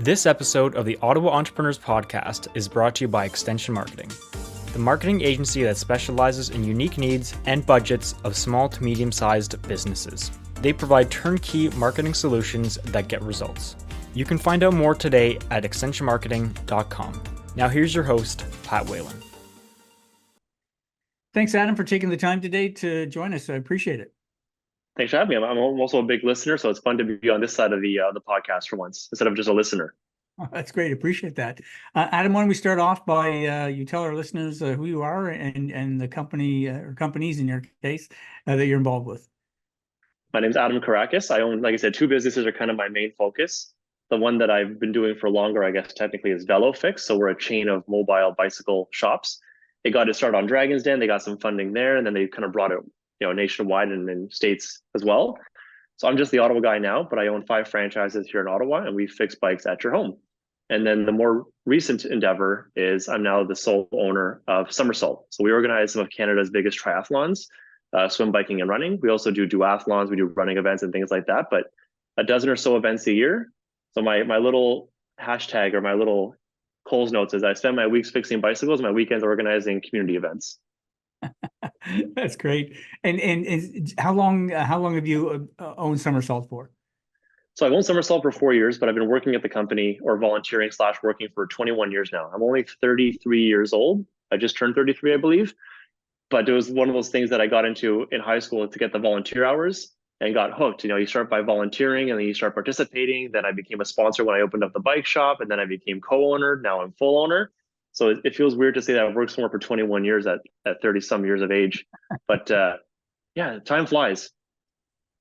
This episode of the Ottawa Entrepreneurs Podcast is brought to you by Extension Marketing, the marketing agency that specializes in unique needs and budgets of small to medium-sized businesses. They provide turnkey marketing solutions that get results. You can find out more today at extensionmarketing.com. Now here's your host, Pat Whalen. Thanks, Adam, for taking the time today to join us. I appreciate it. Thanks for having me. I'm also a big listener, so it's fun to be on this side of the podcast for once, instead of just a listener. Oh, that's great. Appreciate that. Adam, why don't we start off by you tell our listeners who you are and the company or companies in your case that you're involved with. My name's Adam Kourakis. I own, like I said, two businesses are kind of my main focus. The one that I've been doing for longer, I guess technically, is Velofix. So we're a chain of mobile bicycle shops. They got to start on Dragon's Den. They got some funding there, and then they kind of brought it nationwide and in states as well. So I'm just the Ottawa guy now, but I own 5 franchises here in Ottawa, and we fix bikes at your home. And then the more recent endeavor is I'm now the sole owner of Somersault. So we organize some of Canada's biggest triathlons, swim, biking, and running. We also do duathlons. We do running events and things like that, but a dozen or so events a year. So my little hashtag or my little Coles notes is I spend my weeks fixing bicycles, my weekends organizing community events. That's great. And how long have you owned Somersault for? So I've owned Somersault for 4 years, but I've been working at the company or volunteering / working for 21 years now. I'm only 33 years old. I just turned 33, I believe. But it was one of those things that I got into in high school to get the volunteer hours and got hooked. You start by volunteering and then you start participating. Then I became a sponsor when I opened up the bike shop, and then I became co-owner. Now I'm full owner. So it feels weird to say that I've worked somewhere for 21 years at 30 some years of age, but yeah, time flies.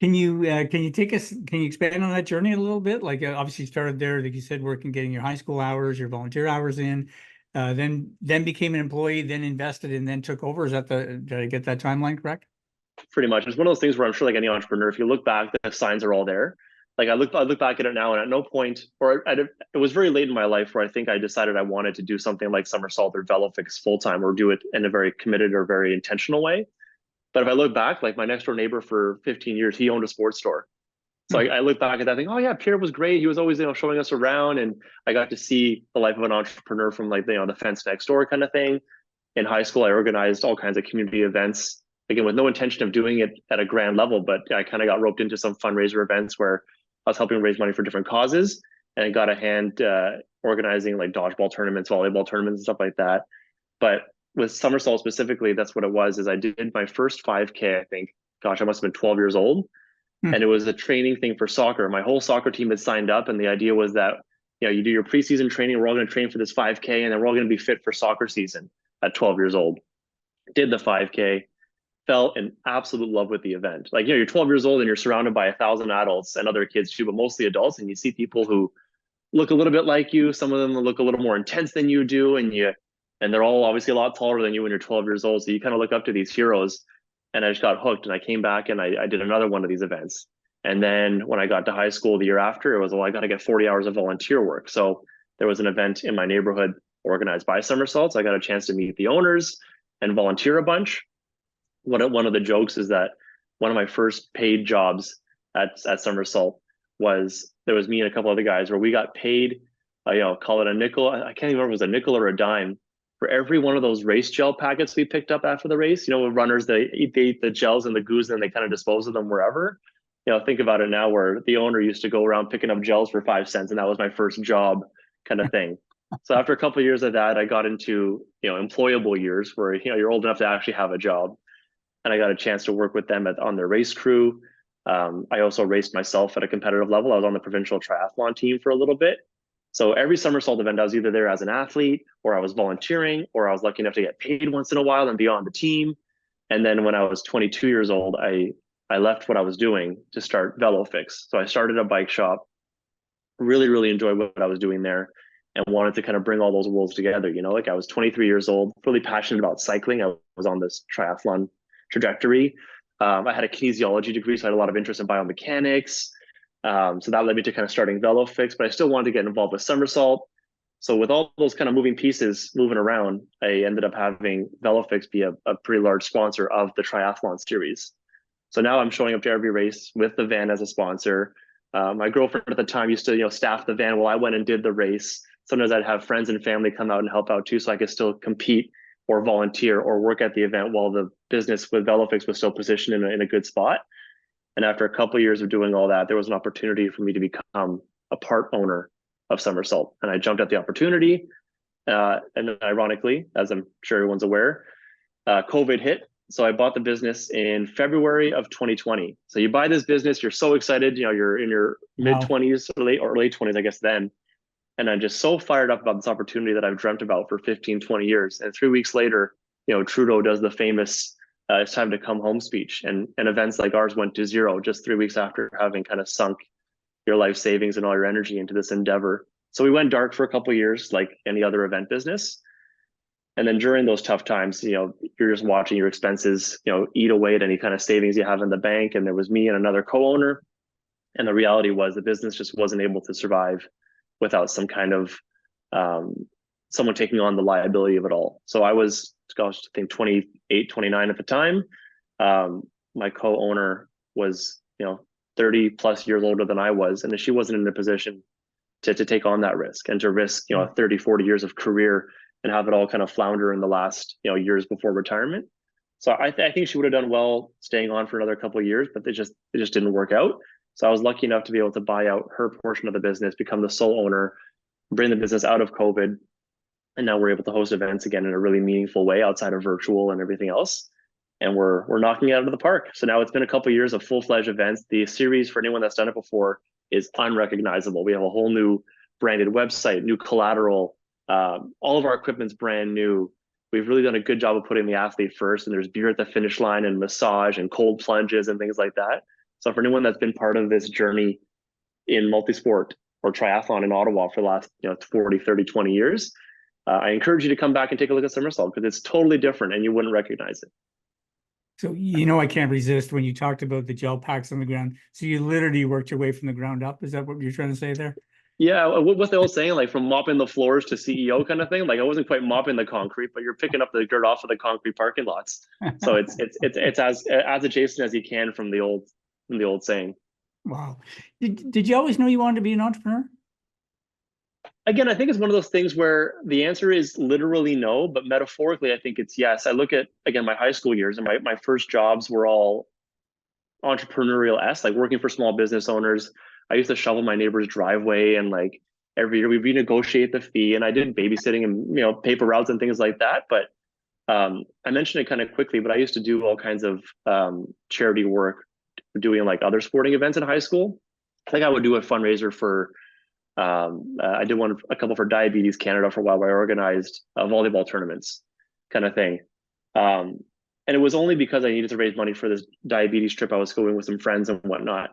Can you expand on that journey a little bit? Like obviously you started there, like you said, getting your high school hours, your volunteer hours in, then became an employee, then invested, and then took over. Did I get that timeline correct? Pretty much. It's one of those things where I'm sure, like any entrepreneur, if you look back, the signs are all there. Like I look back at it now, and at no point, it was very late in my life where I think I decided I wanted to do something like Somersault or Velofix full time, or do it in a very committed or very intentional way. But if I look back, like my next door neighbor for 15 years, he owned a sports store. So I look back at that, think, oh yeah, Pierre was great. He was always showing us around, and I got to see the life of an entrepreneur from like the fence next door kind of thing. In high school, I organized all kinds of community events, again with no intention of doing it at a grand level, but I kind of got roped into some fundraiser events where I was helping raise money for different causes, and I got a hand organizing like dodgeball tournaments, volleyball tournaments, and stuff like that. But with Somersault specifically, that's what it was, is I did my first 5K, I think, gosh, I must have been 12 years old. And it was a training thing for soccer. My whole soccer team had signed up, and the idea was that, you do your preseason training, we're all going to train for this 5K, and then we're all going to be fit for soccer season at 12 years old. Did the 5K. Fell in absolute love with the event. Like, you're 12 years old and you're surrounded by 1,000 adults and other kids too, but mostly adults. And you see people who look a little bit like you. Some of them look a little more intense than you do. And they're all obviously a lot taller than you when you're 12 years old. So you kind of look up to these heroes. And I just got hooked, and I came back and I did another one of these events. And then when I got to high school the year after, it was, well, I got to get 40 hours of volunteer work. So there was an event in my neighborhood organized by Somersault. So I got a chance to meet the owners and volunteer a bunch. One of the jokes is that one of my first paid jobs at Somersault was, there was me and a couple other guys where we got paid, call it a nickel. I can't even remember if it was a nickel or a dime for every one of those race gel packets we picked up after the race. With runners, they eat the gels and the goos, and they kind of dispose of them wherever. Think about it now, where the owner used to go around picking up gels for 5 cents, and that was my first job kind of thing. So after a couple of years of that, I got into, employable years where, you're old enough to actually have a job. And I got a chance to work with them on their race crew. I also raced myself at a competitive level. I was on the provincial triathlon team for a little bit. So every Somersault event, I was either there as an athlete, or I was volunteering, or I was lucky enough to get paid once in a while and be on the team. And then when I was 22 years old, I left what I was doing to start Velofix. So I started a bike shop, really, really enjoyed what I was doing there, and wanted to kind of bring all those worlds together. Like I was 23 years old, really passionate about cycling. I was on this triathlon trajectory. I had a kinesiology degree, so I had a lot of interest in biomechanics. So that led me to kind of starting Velofix, but I still wanted to get involved with Somersault. So with all those kind of moving pieces moving around, I ended up having Velofix be a pretty large sponsor of the triathlon series. So now I'm showing up to every race with the van as a sponsor. My girlfriend at the time used to, staff the van while I went and did the race. Sometimes I'd have friends and family come out and help out too, so I could still compete or volunteer or work at the event while the business with Velofix was still positioned in a good spot. And after a couple of years of doing all that, there was an opportunity for me to become a part owner of Somersault. And I jumped at the opportunity. And then ironically, as I'm sure everyone's aware, COVID hit. So I bought the business in February of 2020. So you buy this business, you're so excited, you're in your mid 20s or late 20s, I guess then. And I'm just so fired up about this opportunity that I've dreamt about for 15, 20 years. And 3 weeks later, Trudeau does the famous it's time to come home speech. And events like ours went to zero just 3 weeks after having kind of sunk your life savings and all your energy into this endeavor. So we went dark for a couple of years, like any other event business. And then during those tough times, you're just watching your expenses, eat away at any kind of savings you have in the bank. And there was me and another co-owner. And the reality was the business just wasn't able to survive without some kind of someone taking on the liability of it all. So I was, I think 28, 29 at the time. My co-owner was, 30 plus years older than I was. And she wasn't in a position to take on that risk and to risk, 30, 40 years of career and have it all kind of flounder in the last, years before retirement. So I think she would have done well staying on for another couple of years, but it just didn't work out. So I was lucky enough to be able to buy out her portion of the business, become the sole owner, bring the business out of COVID. And now we're able to host events again in a really meaningful way outside of virtual and everything else. And we're knocking it out of the park. So now it's been a couple of years of full-fledged events. The series, for anyone that's done it before, is unrecognizable. We have a whole new branded website, new collateral. All of our equipment's brand new. We've really done a good job of putting the athlete first, and there's beer at the finish line and massage and cold plunges and things like that. So for anyone that's been part of this journey in multisport or triathlon in Ottawa for the last 40, 30, 20 years, I encourage you to come back and take a look at Somersault because it's totally different and you wouldn't recognize it. So, I can't resist when you talked about the gel packs on the ground. So you literally worked your way from the ground up. Is that what you're trying to say there? Yeah. What's the old saying? Like from mopping the floors to CEO kind of thing. Like I wasn't quite mopping the concrete, but you're picking up the dirt off of the concrete parking lots. So it's as adjacent as you can from the old saying. Wow. Did you always know you wanted to be an entrepreneur? Again, I think it's one of those things where the answer is literally no, but metaphorically, I think it's yes. I look at, again, my high school years and my first jobs were all entrepreneurial-esque, like working for small business owners. I used to shovel my neighbor's driveway and like every year we'd renegotiate the fee, and I did babysitting and, paper routes and things like that. But I mentioned it kind of quickly, but I used to do all kinds of charity work, doing like other sporting events in high school. I think I would do a fundraiser for I did a couple for Diabetes Canada for a while where I organized volleyball tournaments kind of thing. And it was only because I needed to raise money for this diabetes trip I was going with some friends and whatnot.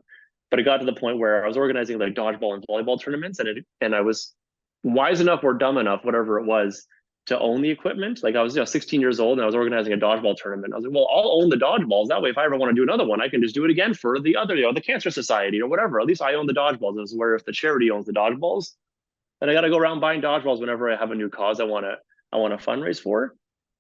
But it got to the point where I was organizing like dodgeball and volleyball tournaments, and I was wise enough or dumb enough, whatever it was, to own the equipment. Like I was 16 years old and I was organizing a dodgeball tournament. I was like, well, I'll own the dodgeballs. That way, if I ever want to do another one, I can just do it again for the other, the Cancer Society or whatever. At least I own the dodgeballs. This is where if the charity owns the dodgeballs, then I got to go around buying dodgeballs whenever I have a new cause I want to fundraise for.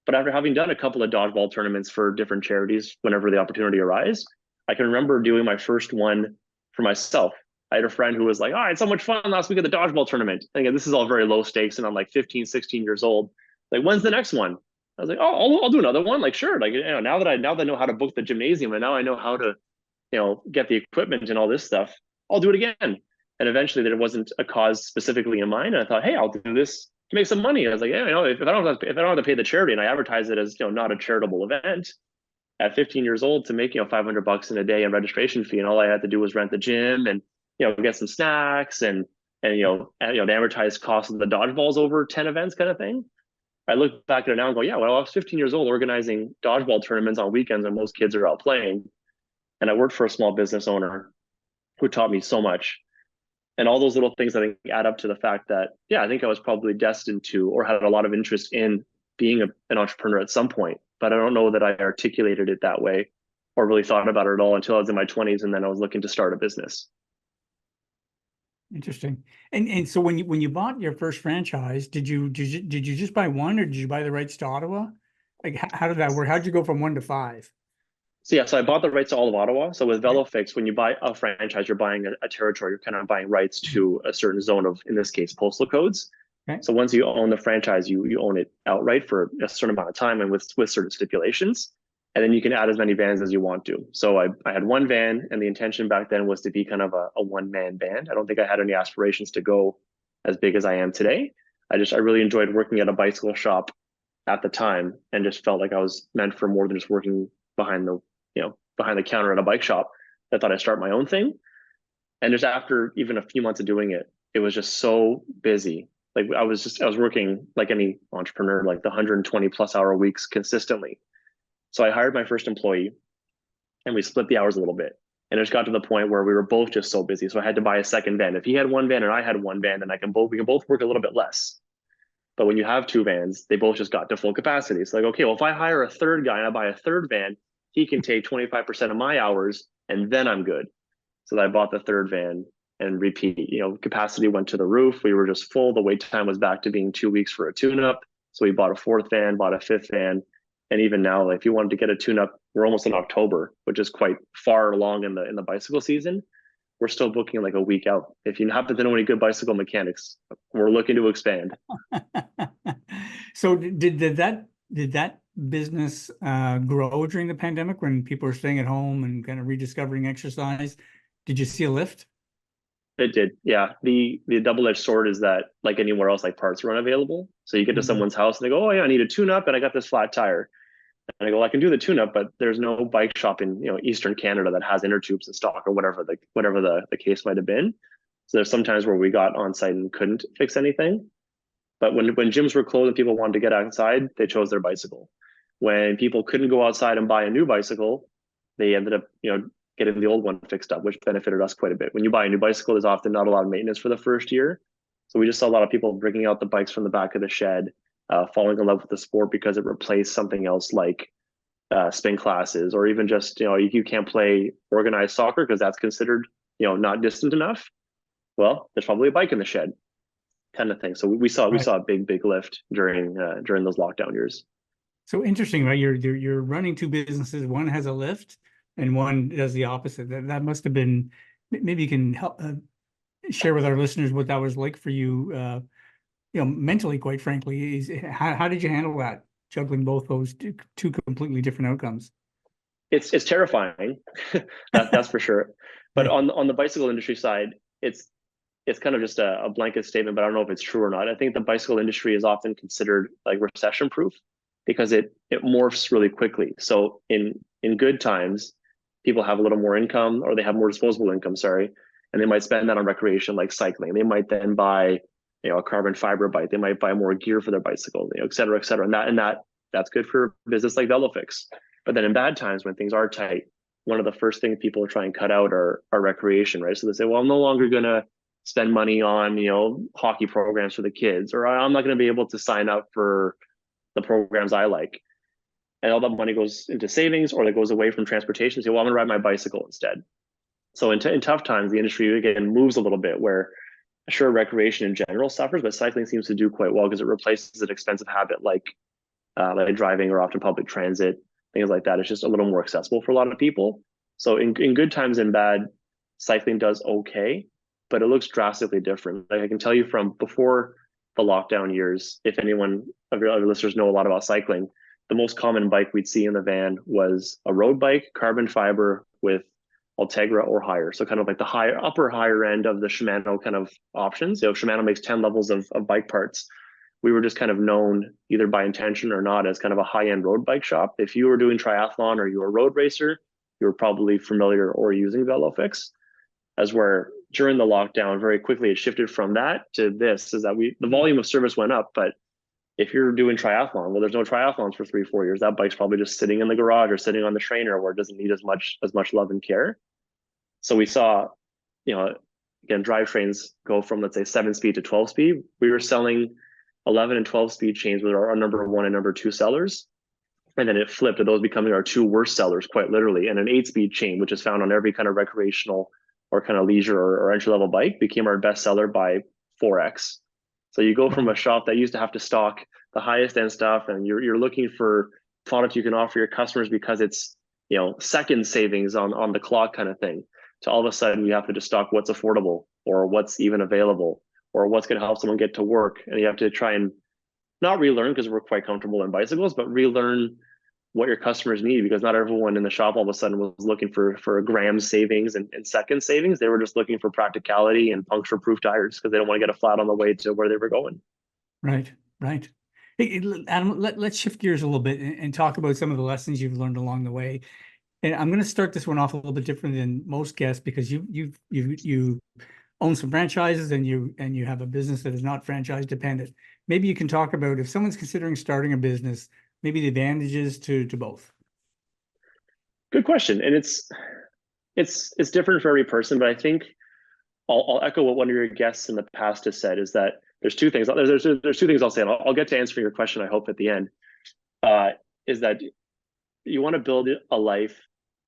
But after having done a couple of dodgeball tournaments for different charities, whenever the opportunity arose, I can remember doing my first one for myself. I had a friend who was like, oh, I had so much fun last week at the dodgeball tournament. And again, this is all very low stakes. And I'm like 15, 16 years old. Like, when's the next one? I was like, oh, I'll do another one. Like, sure. Like, now that I know how to book the gymnasium and now I know how to, get the equipment and all this stuff, I'll do it again. And eventually there wasn't a cause specifically in mind. And I thought, hey, I'll do this to make some money. I was like, yeah, if I don't have to pay the charity and I advertise it as, not a charitable event at 15 years old to make, $500 in a day in registration fee. And all I had to do was rent the gym and, get some snacks and the amortized cost of the dodgeballs over 10 events kind of thing. I look back at it now and go, yeah, well, I was 15 years old organizing dodgeball tournaments on weekends when most kids are out playing. And I worked for a small business owner who taught me so much. And all those little things I think add up to the fact that, yeah, I think I was probably destined to or had a lot of interest in being an entrepreneur at some point. But I don't know that I articulated it that way or really thought about it at all until I was in my 20s. And then I was looking to start a business. Interesting. And so when you bought your first franchise, did you just buy one or did you buy the rights to Ottawa? Like how did that work? How'd you go from 1 to 5? So I bought the rights to all of Ottawa. So with Velofix, when you buy a franchise, you're buying a territory. You're kind of buying rights to a certain zone of, in this case, postal codes. Okay. So once you own the franchise, you own it outright for a certain amount of time and with certain stipulations. And then you can add as many vans as you want to. So I had one van, and the intention back then was to be kind of a one-man band. I don't think I had any aspirations to go as big as I am today. I really enjoyed working at a bicycle shop at the time, and just felt like I was meant for more than just working behind the counter at a bike shop. I thought I'd start my own thing. And just after even a few months of doing it, it was just so busy. Like I was working like any entrepreneur, like the 120 plus hour weeks consistently. So I hired my first employee, and we split the hours a little bit. And it just got to the point where we were both just so busy. So I had to buy a second van. If he had one van and I had one van, then we can both work a little bit less. But when you have two vans, they both just got to full capacity. It's like, okay, well, if I hire a third guy and I buy a third van, he can take 25% of my hours, and then I'm good. So I bought the third van, and repeat, capacity went to the roof. We were just full. The wait time was back to being 2 weeks for a tune-up. So we bought a fourth van, bought a fifth van. And even now, like if you wanted to get a tune-up, we're almost in October, which is quite far along in the bicycle season. We're still booking like a week out. If you happen to know any good bicycle mechanics, we're looking to expand. So did that business grow during the pandemic when people were staying at home and kind of rediscovering exercise? Did you see a lift? It did, yeah. The double-edged sword is that, like anywhere else, like parts are unavailable. So you get to someone's house and they go, "Oh yeah, I need a tune-up, and I got this flat tire." And I go, "I can do the tune-up, but there's no bike shop in Eastern Canada that has inner tubes in stock," or whatever the case might have been. So there's sometimes where we got on site and couldn't fix anything. But when gyms were closed and people wanted to get outside, they chose their bicycle. When people couldn't go outside and buy a new bicycle, they ended up getting the old one fixed up, which benefited us quite a bit. When you buy a new bicycle, there's often not a lot of maintenance for the first year. So we just saw a lot of people bringing out the bikes from the back of the shed, falling in love with the sport because it replaced something else like spin classes, or even just, you can't play organized soccer because that's considered, not distant enough. Well, there's probably a bike in the shed, kind of thing. So we saw a big lift during those lockdown years. So interesting, right? You're running two businesses. One has a lift, and one does the opposite. That must have been. Maybe you can help share with our listeners what that was like for you. Mentally, quite frankly, is how did you handle that, juggling both those two completely different outcomes? It's terrifying, that's for sure. But on the bicycle industry side, it's kind of just a blanket statement, but I don't know if it's true or not. I think the bicycle industry is often considered like recession proof because it morphs really quickly. So in good times, people have a little more income, or they have more disposable income, and they might spend that on recreation like cycling. They might then buy a carbon fiber bike. They might buy more gear for their bicycle, et cetera, et cetera. And that's good for business like Velofix. But then in bad times, when things are tight, one of the first things people try and cut out are recreation, right? So they say, well, I'm no longer going to spend money on, hockey programs for the kids, or I'm not going to be able to sign up for the programs I like. And all that money goes into savings, or that goes away from transportation. So, well, I'm going to ride my bicycle instead. So in tough times, the industry again moves a little bit where, sure, recreation in general suffers, but cycling seems to do quite well because it replaces an expensive habit like driving or often public transit, things like that. It's just a little more accessible for a lot of people. So in good times and bad, cycling does okay, but it looks drastically different. Like I can tell you from before the lockdown years, if anyone of your other listeners know a lot about cycling, the most common bike we'd see in the van was a road bike, carbon fiber with Ultegra or higher. So kind of like the higher end of the Shimano kind of options. Shimano makes 10 levels of bike parts. We were just kind of known, either by intention or not, as kind of a high-end road bike shop. If you were doing triathlon or you were a road racer, you were probably familiar or using Velofix. As where during the lockdown, very quickly it shifted from that to this, is that the volume of service went up, but if you're doing triathlon, well, there's no triathlons for 3-4 years. That bike's probably just sitting in the garage or sitting on the trainer where it doesn't need as much love and care. So we saw, again, drivetrains go from, let's say, 7-speed to 12-speed. We were selling 11 and 12-speed chains with our number 1 and number 2 sellers. And then it flipped to those becoming our 2 worst sellers, quite literally. And an 8-speed chain, which is found on every kind of recreational or kind of leisure or entry-level bike, became our best seller by 4x. So you go from a shop that used to have to stock the highest end stuff, and you're looking for product you can offer your customers because it's second savings on the clock kind of thing, to all of a sudden you have to just stock what's affordable or what's even available or what's going to help someone get to work. And you have to try and not relearn, because we're quite comfortable in bicycles, but relearn what your customers need, because not everyone in the shop all of a sudden was looking for a gram savings and second savings. They were just looking for practicality and puncture proof tires because they don't want to get a flat on the way to where they were going. Right. Hey, Adam, let's shift gears a little bit and talk about some of the lessons you've learned along the way. And I'm going to start this one off a little bit different than most guests, because you own some franchises and you have a business that is not franchise dependent. Maybe you can talk about, if someone's considering starting a business, maybe the advantages to both. Good question. And it's different for every person, but I think I'll echo what one of your guests in the past has said, is that there's two things. There's two things I'll say, and I'll get to answering your question, I hope, at the end. Is that you want to build a life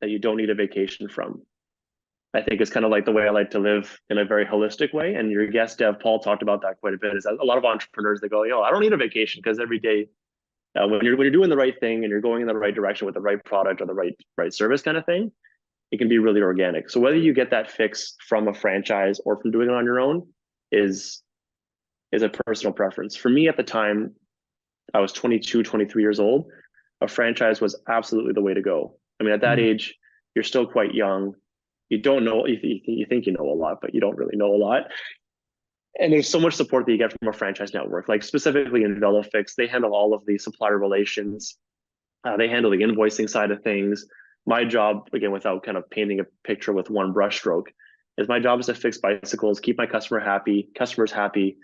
that you don't need a vacation from. I think it's kind of like the way I like to live, in a very holistic way. And your guest, Dev Paul, talked about that quite a bit. Is that a lot of entrepreneurs, they go, I don't need a vacation, because every day, when you're doing the right thing and you're going in the right direction with the right product or the right service kind of thing, it can be really organic. So whether you get that fix from a franchise or from doing it on your own is a personal preference. For me, at the time, I was 22, 23 years old. A franchise was absolutely the way to go. I mean, at that age, you're still quite young. You don't know, you think you know a lot, but you don't really know a lot. And there's so much support that you get from a franchise network. Like specifically in Velofix, they handle all of the supplier relations. They handle the invoicing side of things. My job, again, without kind of painting a picture with one brushstroke, is my job is to fix bicycles, keep my customers happy,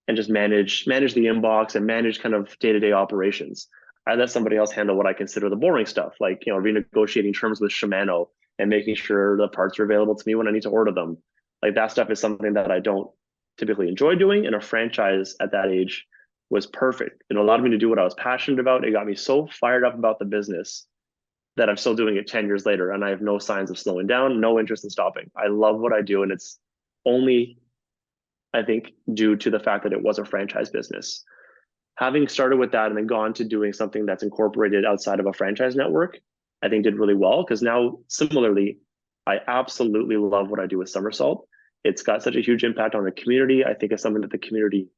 and just manage the inbox and manage kind of day-to-day operations. I let somebody else handle what I consider the boring stuff, like renegotiating terms with Shimano and making sure the parts are available to me when I need to order them. Like that stuff is something that I don't typically enjoy doing, and a franchise at that age was perfect. It allowed me to do what I was passionate about. It got me so fired up about the business that I'm still doing it 10 years later, and I have no signs of slowing down, no interest in stopping. I love what I do, and it's only, I think, due to the fact that it was a franchise business. Having started with that and then gone to doing something that's incorporated outside of a franchise network, I think did really well, because now, similarly, I absolutely love what I do with Somersault. It's got such a huge impact on the community. I think it's something that the community,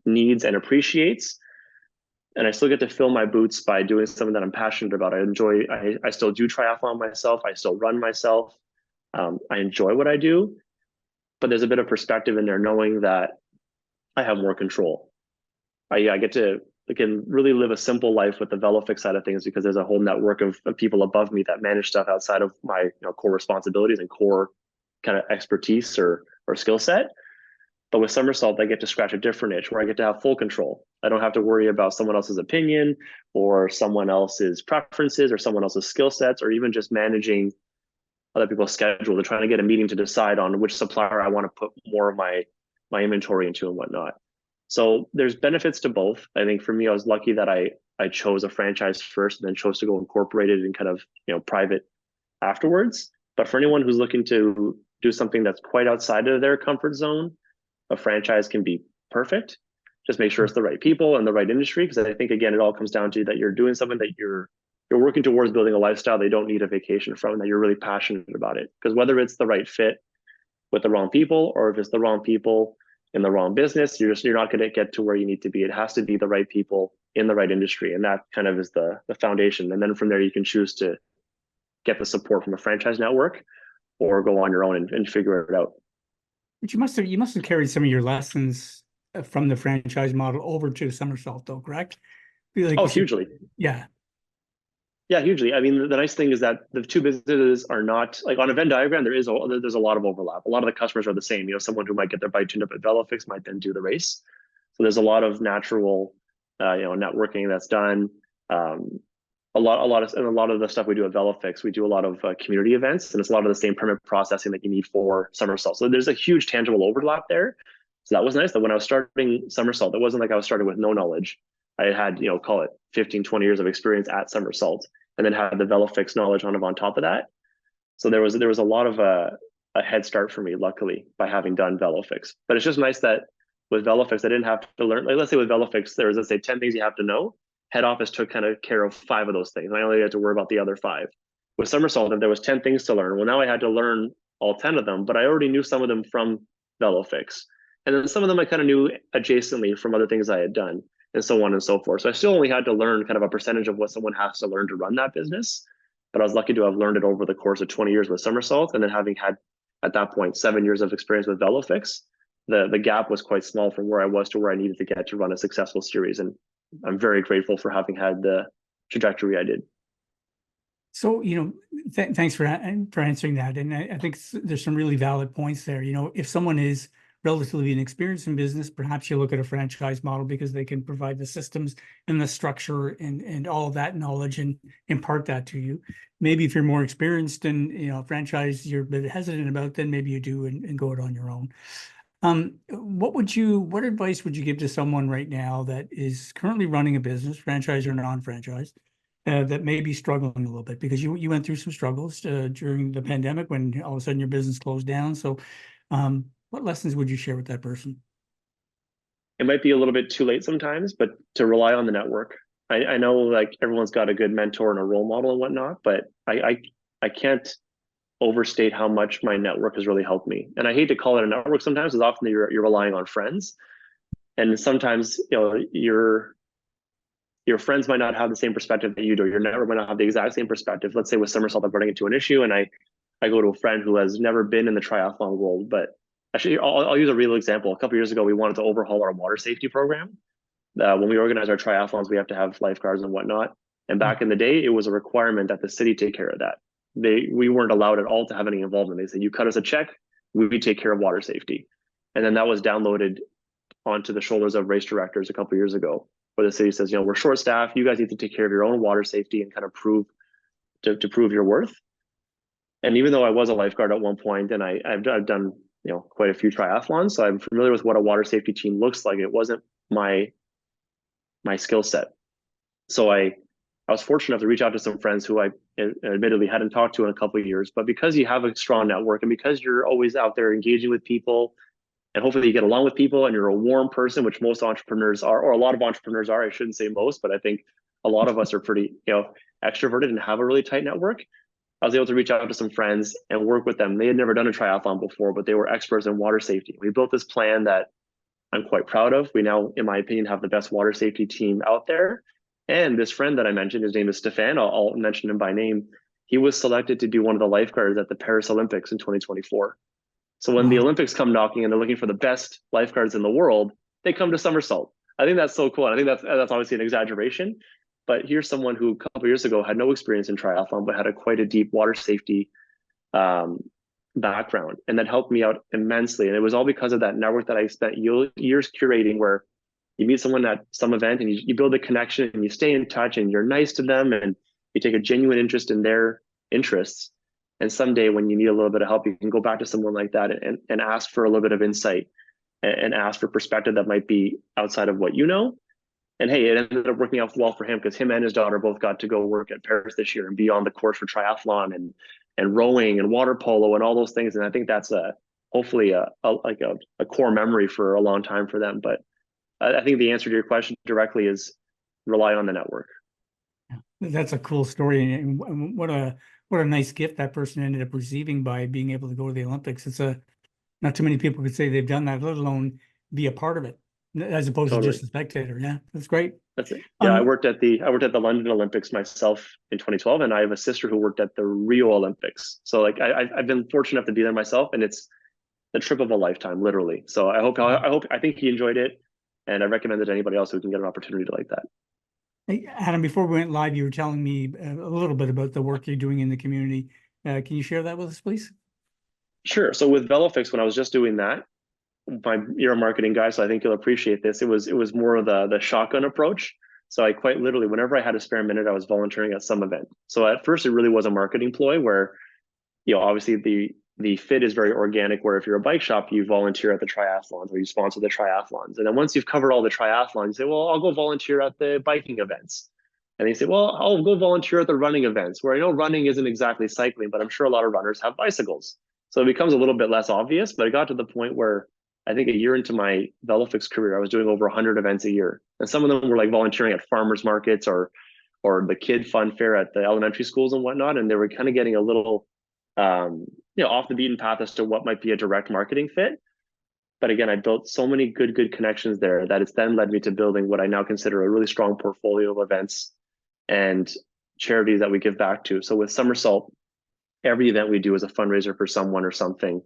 needs and appreciates. And I still get to fill my boots by doing something that I'm passionate about. I still do triathlon myself. I still run myself. I enjoy what I do, but there's a bit of perspective in there knowing that I have more control. I get to, again, really live a simple life with the Velofix side of things, because there's a whole network of people above me that manage stuff outside of my core responsibilities and core kind of expertise or skill set. But with Somersault, I get to scratch a different itch where I get to have full control. I don't have to worry about someone else's opinion or someone else's preferences or someone else's skill sets, or even just managing other people's schedule. They're trying to get a meeting to decide on which supplier I want to put more of my inventory into and whatnot. So there's benefits to both. I think for me, I was lucky that I chose a franchise first and then chose to go incorporated and kind of private afterwards. But for anyone who's looking to do something that's quite outside of their comfort zone, a franchise can be perfect. Just make sure it's the right people and the right industry, because I think, again, it all comes down to that you're doing something that you're working towards building a lifestyle they don't need a vacation from, that you're really passionate about it. Because whether it's the right fit with the wrong people, or if it's the wrong people in the wrong business, you're not going to get to where you need to be. It has to be the right people in the right industry, and that kind of is the foundation. And then from there, you can choose to get the support from a franchise network or go on your own and figure it out. But you must have carried some of your lessons from the franchise model over to Somersault, though, correct? Hugely. Yeah. Yeah, hugely. I mean, the nice thing is that the two businesses are not, like, on a Venn diagram, there's a lot of overlap. A lot of the customers are the same. Someone who might get their bike tuned up at Velofix might then do the race. So there's a lot of natural, networking that's done. A lot of the stuff we do at Velofix, we do a lot of community events, and it's a lot of the same permit processing that you need for Somersault. So there's a huge tangible overlap there. So that was nice, that when I was starting Somersault, it wasn't like I was starting with no knowledge. I had, call it 15, 20 years of experience at Somersault, and then had the Velofix knowledge on top of that. So there was a lot of a head start for me, luckily, by having done Velofix. But it's just nice that with Velofix, I didn't have to learn, like, let's say with Velofix, let's say 10 things you have to know. Head office took kind of care of 5 of those things. I only had to worry about the other 5. with Somersault that there was 10 things to learn. Well, now I had to learn all 10 of them, but I already knew some of them from Velofix. And then some of them I kind of knew adjacently from other things I had done, and so on and so forth. So I still only had to learn kind of a percentage of what someone has to learn to run that business. But I was lucky to have learned it over the course of 20 years with Somersault, and then having had at that point 7 years of experience with Velofix, the gap was quite small from where I was to where I needed to get to run a successful series. And I'm very grateful for having had the trajectory I did. So, thanks for answering that. And I think there's some really valid points there. If someone is relatively inexperienced in business, perhaps you look at a franchise model because they can provide the systems and the structure and all of that knowledge and impart that to you. Maybe if you're more experienced and, franchise you're a bit hesitant about, then maybe you do and go it on your own. What advice would you give to someone right now that is currently running a business, franchise or non-franchise, that may be struggling a little bit? Because you went through some struggles during the pandemic when all of a sudden your business closed down. So what lessons would you share with that person? It might be a little bit too late sometimes, but to rely on the network. I know like everyone's got a good mentor and a role model and whatnot, but I can't overstate how much my network has really helped me. And I hate to call it a network sometimes, because often you're relying on friends. And sometimes, your friends might not have the same perspective that you do. Your network might not have the exact same perspective. Let's say with Somersault, I'm running into an issue and I go to a friend who has never been in the triathlon world. But actually, I'll use a real example. A couple of years ago, we wanted to overhaul our water safety program. When we organize our triathlons, we have to have lifeguards and whatnot. And back in the day, it was a requirement that the city take care of that. We weren't allowed at all to have any involvement. They said, you cut us a check, we take care of water safety. And then that was downloaded onto the shoulders of race directors a couple of years ago, where the city says, we're short staffed, you guys need to take care of your own water safety and kind of prove your worth. And even though I was a lifeguard at one point, and I've done quite a few triathlons, so I'm familiar with what a water safety team looks like. It wasn't my skill set. So I was fortunate enough to reach out to some friends who I admittedly hadn't talked to in a couple of years, but because you have a strong network and because you're always out there engaging with people, and hopefully you get along with people and you're a warm person, which most entrepreneurs are, or a lot of entrepreneurs are, I shouldn't say most, but I think a lot of us are pretty, extroverted and have a really tight network. I was able to reach out to some friends and work with them. They had never done a triathlon before, but they were experts in water safety. We built this plan that I'm quite proud of. We now, in my opinion, have the best water safety team out there. And this friend that I mentioned, his name is Stefan, I'll mention him by name. He was selected to do one of the lifeguards at the Paris Olympics in 2024. So when the Olympics come knocking and they're looking for the best lifeguards in the world, they come to Somersault. I think that's so cool. And I think that's obviously an exaggeration, but here's someone who a couple of years ago had no experience in triathlon, but had quite a deep water safety background. And that helped me out immensely. And it was all because of that network that I spent years curating, where you meet someone at some event and you build a connection and you stay in touch and you're nice to them and you take a genuine interest in their interests. And someday when you need a little bit of help, you can go back to someone like that and ask for a little bit of insight and ask for perspective that might be outside of what you know. And hey, it ended up working out well for him, because him and his daughter both got to go work at Paris this year and be on the course for triathlon and rowing and water polo and all those things. And I think that's hopefully a core memory for a long time for them. But I think the answer to your question directly is rely on the network. That's a cool story, and what a nice gift that person ended up receiving by being able to go to the Olympics. It's not too many people could say they've done that, let alone be a part of it, as opposed to just a spectator. Yeah, that's great. That's it. Yeah, I worked at the London Olympics myself in 2012, and I have a sister who worked at the Rio Olympics. So I've been fortunate enough to be there myself, and it's the trip of a lifetime, literally. So I think he enjoyed it. And I recommend it to anybody else who can get an opportunity like that. Hey, Adam, before we went live, you were telling me a little bit about the work you're doing in the community. Can you share that with us, please? Sure. So with Velofix, when I was just doing that, you're a marketing guy, so I think you'll appreciate this. It was more of the shotgun approach. So I quite literally, whenever I had a spare minute, I was volunteering at some event. So at first, it really was a marketing ploy where, obviously the fit is very organic, where if you're a bike shop, you volunteer at the triathlons or you sponsor the triathlons. And then once you've covered all the triathlons, you say, well, I'll go volunteer at the biking events. And they say, well, I'll go volunteer at the running events, where I know running isn't exactly cycling, but I'm sure a lot of runners have bicycles. So it becomes a little bit less obvious, but it got to the point where I think a year into my Velofix career, I was doing over 100 events a year. And some of them were like volunteering at farmers markets or or the kid fun fair at the elementary schools and whatnot. And they were kind of getting a little, off the beaten path as to what might be a direct marketing fit. But again, I built so many good connections there that it's then led me to building what I now consider a really strong portfolio of events and charities that we give back to. So with Somersault, every event we do is a fundraiser for someone or something.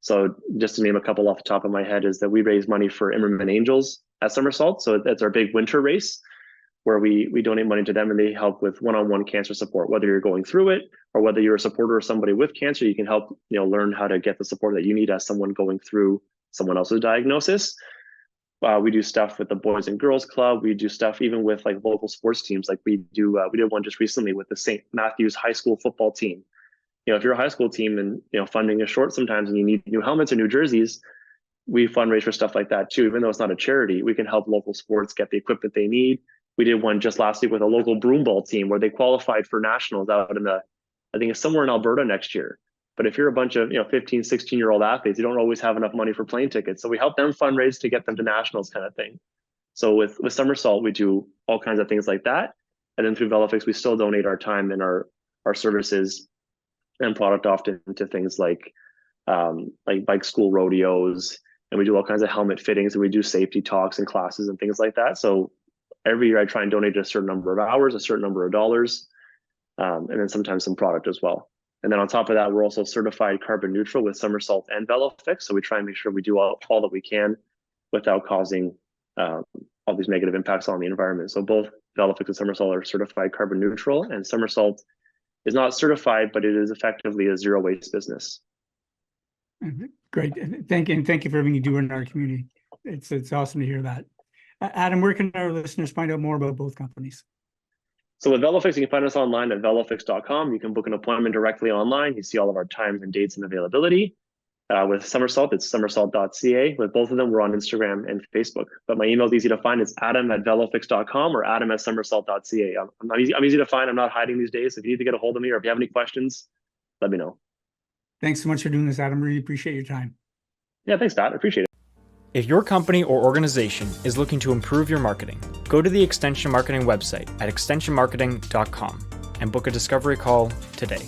So just to name a couple off the top of my head is that we raise money for Immerman Angels at Somersault. So that's our big winter race where we donate money to them and they help with one-on-one cancer support. Whether you're going through it or whether you're a supporter of somebody with cancer, you can help learn how to get the support that you need as someone going through someone else's diagnosis. We do stuff with the Boys and Girls Club. We do stuff even with like local sports teams. Like we did one just recently with the St. Matthews High School football team. If you're a high school team and funding is short sometimes and you need new helmets or new jerseys, we fundraise for stuff like that too. Even though it's not a charity, we can help local sports get the equipment they need. We did one just last week with a local broomball team where they qualified for nationals out in I think it's somewhere in Alberta next year. But if you're a bunch of 15, 16-year-old athletes, you don't always have enough money for plane tickets. So we help them fundraise to get them to nationals kind of thing. So with Somersault, we do all kinds of things like that. And then through Velofix, we still donate our time and our services and product often to things like bike school rodeos. And we do all kinds of helmet fittings and we do safety talks and classes and things like that. So every year I try and donate a certain number of hours, a certain number of dollars, and then sometimes some product as well. And then on top of that, we're also certified carbon neutral with Somersault and Velofix. So we try and make sure we do all that we can without causing all these negative impacts on the environment. So both Velofix and Somersault are certified carbon neutral, and Somersault is not certified, but it is effectively a zero waste business. Great. Thank you. And thank you for everything you do in our community. It's awesome to hear that. Adam, where can our listeners find out more about both companies? So with Velofix, you can find us online at velofix.com. You can book an appointment directly online. You see all of our times and dates and availability. With Somersault, it's somersault.ca. With both of them, we're on Instagram and Facebook. But my email is easy to find. It's adam@velofix.com or adam@somersault.ca. I'm easy to find. I'm not hiding these days. So if you need to get a hold of me or if you have any questions, let me know. Thanks so much for doing this, Adam. Really appreciate your time. Yeah, thanks, Pat. I appreciate it. If your company or organization is looking to improve your marketing, go to the Extension Marketing website at extensionmarketing.com and book a discovery call today.